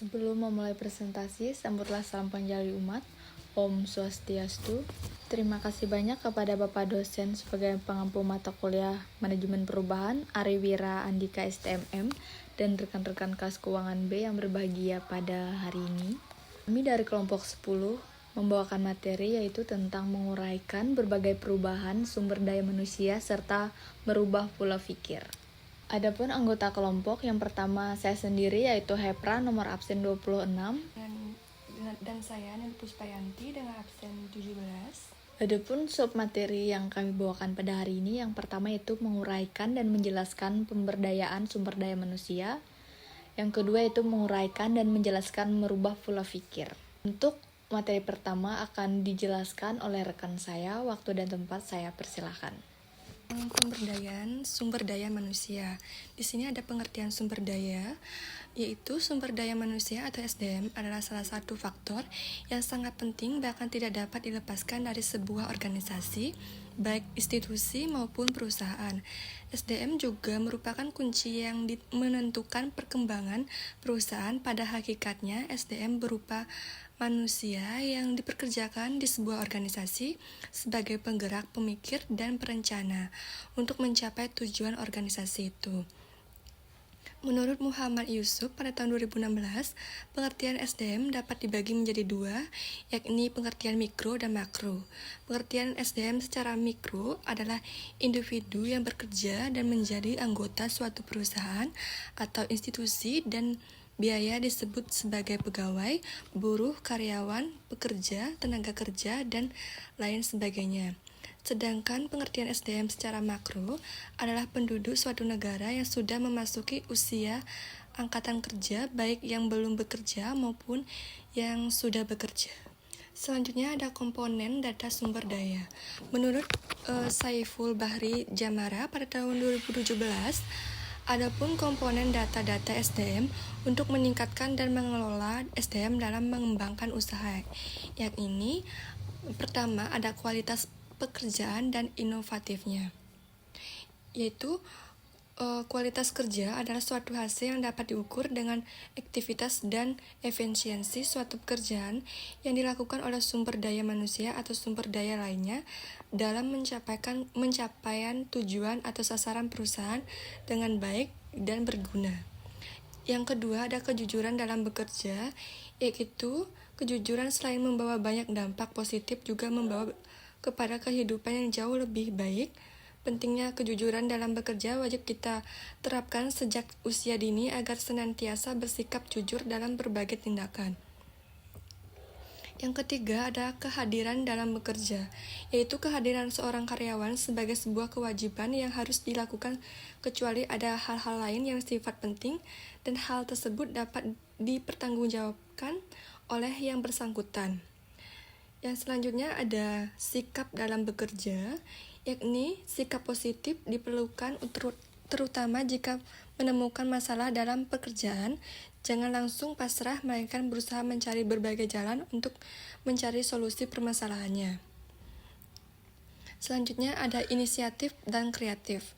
Sebelum memulai presentasi, sambutlah salam panjali umat. Om Swastiastu. Terima kasih banyak kepada Bapak dosen sebagai pengampu mata kuliah Manajemen Perubahan, Ari Wira Andika STMM, dan rekan-rekan kelas keuangan B yang berbahagia pada hari ini. Kami dari kelompok 10 membawakan materi yaitu tentang menguraikan berbagai perubahan sumber daya manusia serta merubah pola pikir. Adapun anggota kelompok yang pertama saya sendiri yaitu Hepra nomor absen 26 dan saya Nil Puspayanti dengan absen 17. Adapun submateri yang kami bawakan pada hari ini yang pertama yaitu menguraikan dan menjelaskan pemberdayaan sumber daya manusia. Yang kedua yaitu menguraikan dan menjelaskan merubah pola pikir. Untuk materi pertama akan dijelaskan oleh rekan saya. Waktu dan tempat saya persilahkan. Pemberdayaan sumber daya manusia. Di sini ada pengertian sumber daya, yaitu sumber daya manusia atau SDM adalah salah satu faktor yang sangat penting bahkan tidak dapat dilepaskan dari sebuah organisasi, baik institusi maupun perusahaan. SDM juga merupakan kunci yang menentukan perkembangan perusahaan. Pada hakikatnya, SDM berupa manusia yang dipekerjakan di sebuah organisasi sebagai penggerak, pemikir, dan perencana untuk mencapai tujuan organisasi itu. Menurut Muhammad Yusuf pada tahun 2016, pengertian SDM dapat dibagi menjadi dua, yakni pengertian mikro dan makro. Pengertian SDM secara mikro adalah individu yang bekerja dan menjadi anggota suatu perusahaan atau institusi dan biaya disebut sebagai pegawai, buruh, karyawan, pekerja, tenaga kerja, dan lain sebagainya. Sedangkan pengertian SDM secara makro adalah penduduk suatu negara yang sudah memasuki usia angkatan kerja, baik yang belum bekerja maupun yang sudah bekerja. Selanjutnya ada komponen data sumber daya. Menurut Saiful Bahri Jamara pada tahun 2017, adapun komponen data-data SDM untuk meningkatkan dan mengelola SDM dalam mengembangkan usaha, yakni pertama ada kualitas pekerjaan dan inovatifnya, yaitu kualitas kerja adalah suatu hasil yang dapat diukur dengan aktivitas dan efisiensi suatu pekerjaan yang dilakukan oleh sumber daya manusia atau sumber daya lainnya dalam mencapaian tujuan atau sasaran perusahaan dengan baik dan berguna. Yang kedua ada kejujuran dalam bekerja, yaitu kejujuran selain membawa banyak dampak positif juga membawa kepada kehidupan yang jauh lebih baik. Pentingnya kejujuran dalam bekerja wajib kita terapkan sejak usia dini agar senantiasa bersikap jujur dalam berbagai tindakan. Yang ketiga ada kehadiran dalam bekerja, yaitu kehadiran seorang karyawan sebagai sebuah kewajiban yang harus dilakukan kecuali ada hal-hal lain yang sifat penting dan hal tersebut dapat dipertanggungjawabkan oleh yang bersangkutan. Yang selanjutnya ada sikap dalam bekerja, yakni sikap positif diperlukan terutama jika menemukan masalah dalam pekerjaan. Jangan langsung pasrah, melainkan berusaha mencari berbagai jalan untuk mencari solusi permasalahannya. Selanjutnya ada inisiatif dan kreatif,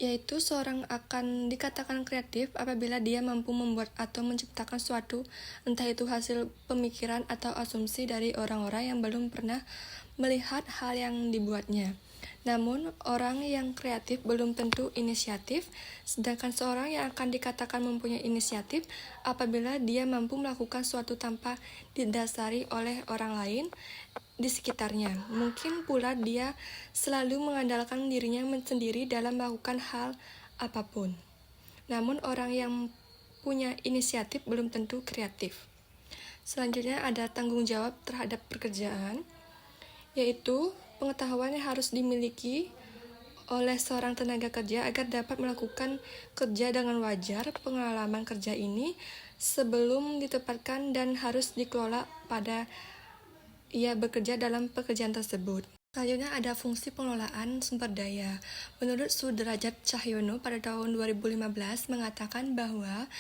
yaitu seorang akan dikatakan kreatif apabila dia mampu membuat atau menciptakan suatu, entah itu hasil pemikiran atau asumsi dari orang-orang yang belum pernah melihat hal yang dibuatnya. Namun, orang yang kreatif belum tentu inisiatif, sedangkan seorang yang akan dikatakan mempunyai inisiatif apabila dia mampu melakukan suatu tanpa didasari oleh orang lain di sekitarnya. Mungkin pula dia selalu mengandalkan dirinya sendiri dalam melakukan hal apapun. Namun, orang yang punya inisiatif belum tentu kreatif. Selanjutnya ada tanggung jawab terhadap pekerjaan, yaitu pengetahuan yang harus dimiliki oleh seorang tenaga kerja agar dapat melakukan kerja dengan wajar. Pengalaman kerja ini sebelum ditempatkan dan harus dikelola pada ia bekerja dalam pekerjaan tersebut. Selanjutnya ada fungsi pengelolaan sumber daya. Menurut Sudrajat Cahyono pada tahun 2015 mengatakan bahwa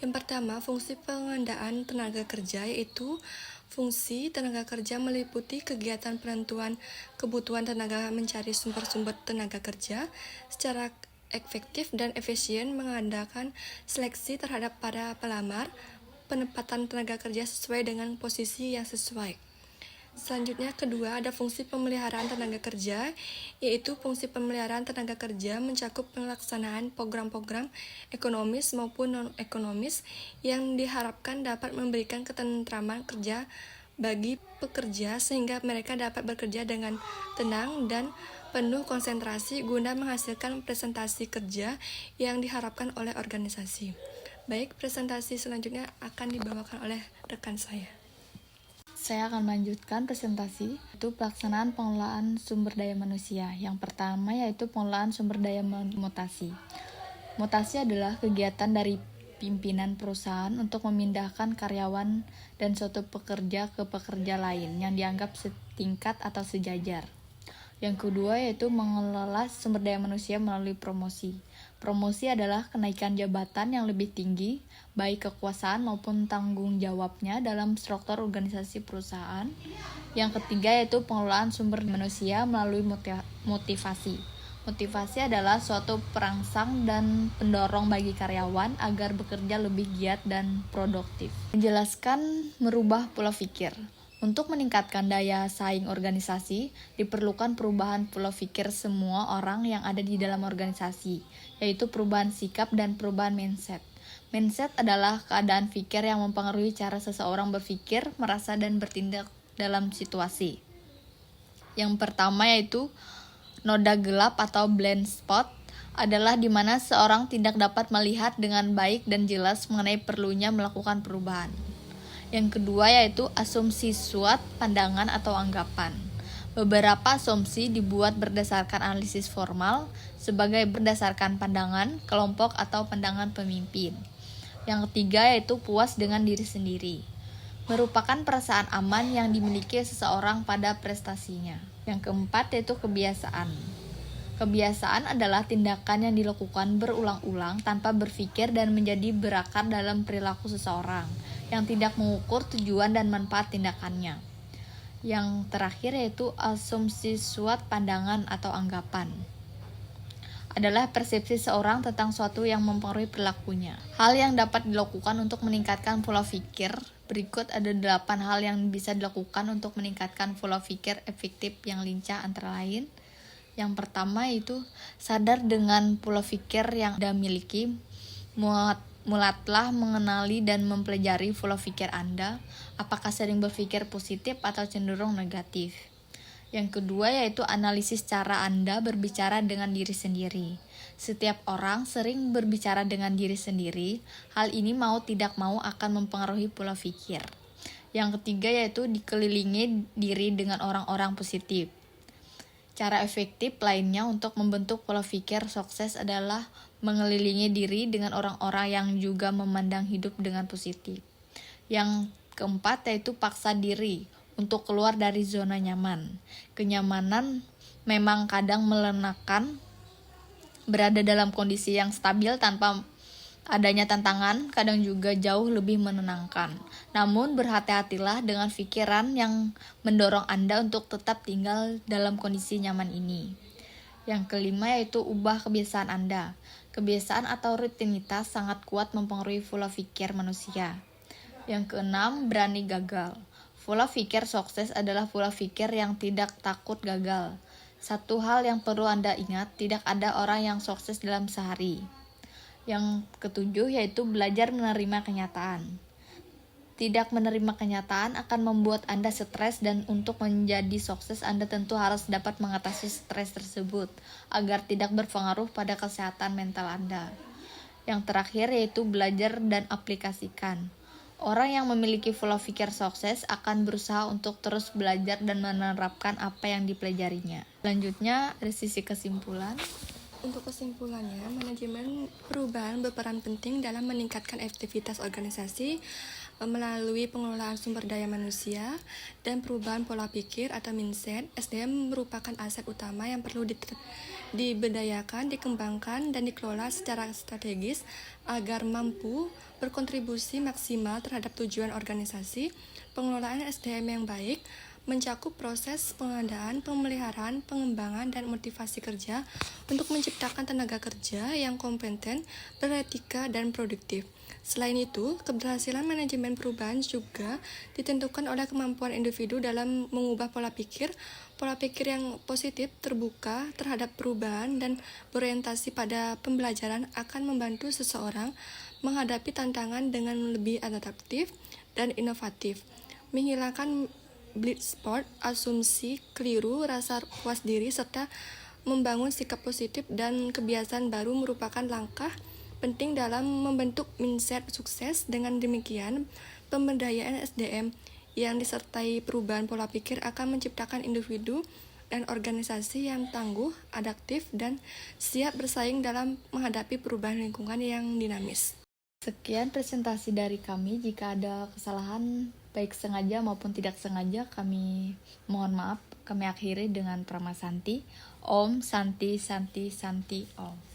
yang pertama fungsi pengendalian tenaga kerja, yaitu fungsi tenaga kerja meliputi kegiatan penentuan kebutuhan tenaga, mencari sumber-sumber tenaga kerja secara efektif dan efisien, mengadakan seleksi terhadap para pelamar, penempatan tenaga kerja sesuai dengan posisi yang sesuai. Selanjutnya, kedua, ada fungsi pemeliharaan tenaga kerja, yaitu fungsi pemeliharaan tenaga kerja mencakup pelaksanaan program-program ekonomis maupun non-ekonomis yang diharapkan dapat memberikan ketentraman kerja bagi pekerja sehingga mereka dapat bekerja dengan tenang dan penuh konsentrasi guna menghasilkan presentasi kerja yang diharapkan oleh organisasi. Baik, presentasi selanjutnya akan dibawakan oleh rekan saya. Saya akan melanjutkan presentasi, itu pelaksanaan pengelolaan sumber daya manusia. Yang pertama yaitu pengelolaan sumber daya mutasi. Mutasi adalah kegiatan dari pimpinan perusahaan untuk memindahkan karyawan dan suatu pekerja ke pekerja lain yang dianggap setingkat atau sejajar. Yang kedua yaitu mengelola sumber daya manusia melalui promosi. Promosi adalah kenaikan jabatan yang lebih tinggi, baik kekuasaan maupun tanggung jawabnya dalam struktur organisasi perusahaan. Yang ketiga yaitu pengelolaan sumber manusia melalui motivasi. Motivasi adalah suatu perangsang dan pendorong bagi karyawan agar bekerja lebih giat dan produktif. Menjelaskan merubah pola pikir. Untuk meningkatkan daya saing organisasi, diperlukan perubahan pola pikir semua orang yang ada di dalam organisasi, yaitu perubahan sikap dan perubahan mindset. Mindset adalah keadaan pikir yang mempengaruhi cara seseorang berpikir, merasa, dan bertindak dalam situasi. Yang pertama yaitu noda gelap atau blind spot adalah di mana seorang tidak dapat melihat dengan baik dan jelas mengenai perlunya melakukan perubahan. Yang kedua yaitu asumsi SWOT, pandangan atau anggapan. Beberapa asumsi dibuat berdasarkan analisis formal sebagai berdasarkan pandangan kelompok atau pandangan pemimpin. Yang ketiga yaitu puas dengan diri sendiri. Merupakan perasaan aman yang dimiliki seseorang pada prestasinya. Yang keempat yaitu kebiasaan. Kebiasaan adalah tindakan yang dilakukan berulang-ulang tanpa berpikir dan menjadi berakar dalam perilaku seseorang yang tidak mengukur tujuan dan manfaat tindakannya. Yang terakhir yaitu asumsi SWOT, pandangan atau anggapan. Adalah persepsi seorang tentang suatu yang mempengaruhi perilakunya. Hal yang dapat dilakukan untuk meningkatkan pola pikir. Berikut ada 8 hal yang bisa dilakukan untuk meningkatkan pola pikir efektif yang lincah, antara lain. Yang pertama yaitu sadar dengan pola pikir yang Anda miliki. Mulatlah mengenali dan mempelajari pola pikir Anda, apakah sering berpikir positif atau cenderung negatif. Yang kedua yaitu analisis cara Anda berbicara dengan diri sendiri. Setiap orang sering berbicara dengan diri sendiri, hal ini mau tidak mau akan mempengaruhi pola pikir. Yang ketiga yaitu dikelilingi diri dengan orang-orang positif. Cara efektif lainnya untuk membentuk pola pikir sukses adalah mengelilingi diri dengan orang-orang yang juga memandang hidup dengan positif. Yang keempat yaitu paksa diri untuk keluar dari zona nyaman. Kenyamanan memang kadang melenakan. Berada dalam kondisi yang stabil tanpa adanya tantangan kadang juga jauh lebih menenangkan. Namun berhati-hatilah dengan pikiran yang mendorong Anda untuk tetap tinggal dalam kondisi nyaman ini. Yang kelima yaitu ubah kebiasaan Anda. Kebiasaan atau rutinitas sangat kuat mempengaruhi pola pikir manusia. Yang keenam, berani gagal. Pola pikir sukses adalah pola pikir yang tidak takut gagal. Satu hal yang perlu Anda ingat, tidak ada orang yang sukses dalam sehari. Yang ketujuh yaitu belajar menerima kenyataan. Tidak menerima kenyataan akan membuat Anda stres, dan untuk menjadi sukses Anda tentu harus dapat mengatasi stres tersebut agar tidak berpengaruh pada kesehatan mental Anda. Yang terakhir yaitu belajar dan aplikasikan. Orang yang memiliki pola pikir sukses akan berusaha untuk terus belajar dan menerapkan apa yang dipelajarinya. Selanjutnya dari sisi kesimpulan. Untuk kesimpulannya, manajemen perubahan berperan penting dalam meningkatkan efektivitas organisasi melalui pengelolaan sumber daya manusia dan perubahan pola pikir atau mindset. SDM merupakan aset utama yang perlu diberdayakan, dikembangkan, dan dikelola secara strategis agar mampu berkontribusi maksimal terhadap tujuan organisasi. Pengelolaan SDM yang baik mencakup proses pengadaan, pemeliharaan, pengembangan, dan motivasi kerja untuk menciptakan tenaga kerja yang kompeten, beretika, dan produktif. Selain itu, keberhasilan manajemen perubahan juga ditentukan oleh kemampuan individu dalam mengubah pola pikir yang positif, terbuka terhadap perubahan, dan berorientasi pada pembelajaran akan membantu seseorang menghadapi tantangan dengan lebih adaptif dan inovatif, menghilangkan blind spot, asumsi keliru, rasa puas diri, serta membangun sikap positif dan kebiasaan baru merupakan langkah penting dalam membentuk mindset sukses. Dengan demikian, pemberdayaan SDM yang disertai perubahan pola pikir akan menciptakan individu dan organisasi yang tangguh, adaptif, dan siap bersaing dalam menghadapi perubahan lingkungan yang dinamis. Sekian presentasi dari kami. Jika ada kesalahan baik sengaja maupun tidak sengaja, kami mohon maaf. Kami akhiri dengan Prama Santi. Om Santi Santi Santi Om.